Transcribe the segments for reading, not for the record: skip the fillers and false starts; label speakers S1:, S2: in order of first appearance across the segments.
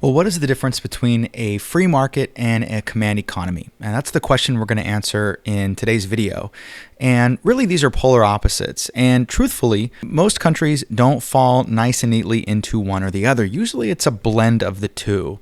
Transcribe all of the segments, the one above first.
S1: Well, what is the difference between a free market and a command economy? And that's the question we're going to answer in today's video. And really, these are polar opposites. And truthfully, most countries don't fall nice and neatly into one or the other. Usually, it's a blend of the two.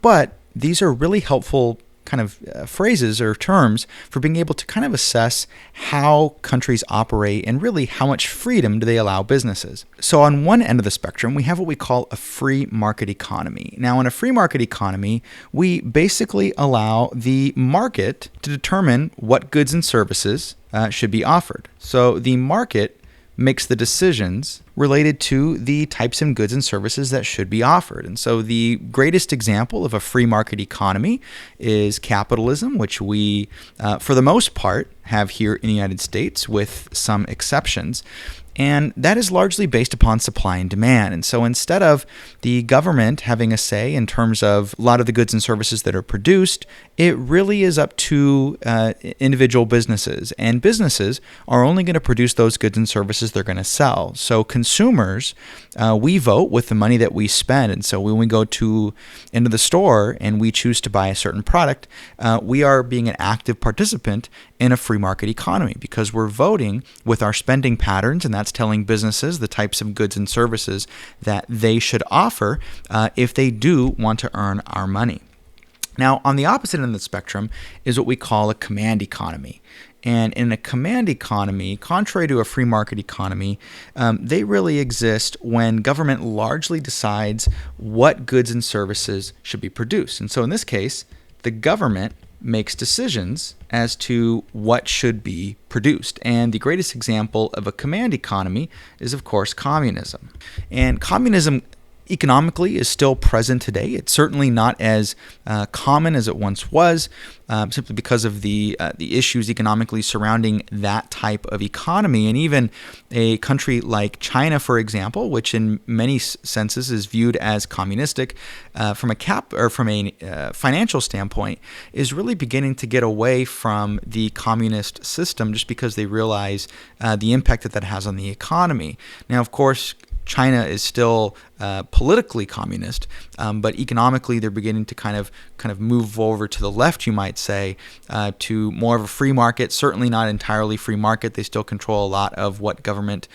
S1: But these are really helpful kind of phrases or terms for being able to kind of assess how countries operate and really how much freedom do they allow businesses. So on one end of the spectrum, we have what we call a free market economy. Now, in a free market economy, we basically allow the market to determine what goods and services should be offered. So the market makes the decisions related to the types of goods and services that should be offered. And so the greatest example of a free market economy is capitalism, which we, for the most part, have here in the United States with some exceptions. And that is largely based upon supply and demand. And so instead of the government having a say in terms of a lot of the goods and services that are produced, it really is up to individual businesses. And businesses are only going to produce those goods and services they're going to sell. So consumers, we vote with the money that we spend. And so when we go into the store and we choose to buy a certain product, we are being an active participant in a free market economy because we're voting with our spending patterns, and that's telling businesses the types of goods and services that they should offer if they do want to earn our money. Now, on the opposite end of the spectrum is what we call a command economy. And in a command economy, contrary to a free market economy, they really exist when government largely decides what goods and services should be produced. And so in this case, the government makes decisions as to what should be produced. And the greatest example of a command economy is, of course, communism. And communism economically is still present today. It's certainly not as common as it once was, simply because of the issues economically surrounding that type of economy. And even a country like China, for example, which in many senses is viewed as communistic, from a financial standpoint, is really beginning to get away from the communist system just because they realize the impact that has on the economy. Now, of course, China is still politically communist, but economically they're beginning to kind of move over to the left, you might say, to more of a free market. Certainly not entirely free market. They still control a lot of what government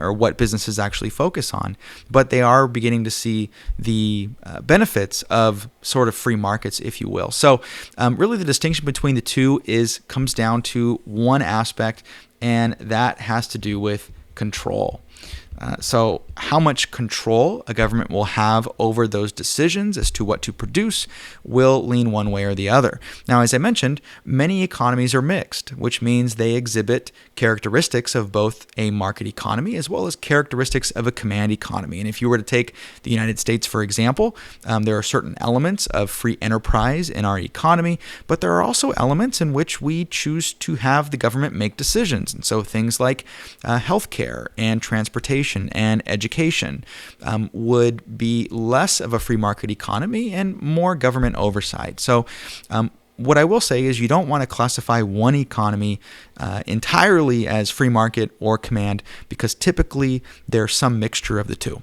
S1: or what businesses actually focus on, but they are beginning to see the benefits of sort of free markets, if you will. So really the distinction between the two comes down to one aspect, and that has to do with control. So how much control a government will have over those decisions as to what to produce will lean one way or the other. Now, as I mentioned, many economies are mixed, which means they exhibit characteristics of both a market economy as well as characteristics of a command economy. And if you were to take the United States, for example, there are certain elements of free enterprise in our economy, but there are also elements in which we choose to have the government make decisions. And so things like healthcare and transportation and education would be less of a free market economy and more government oversight. So what I will say is you don't want to classify one economy entirely as free market or command because typically there's some mixture of the two.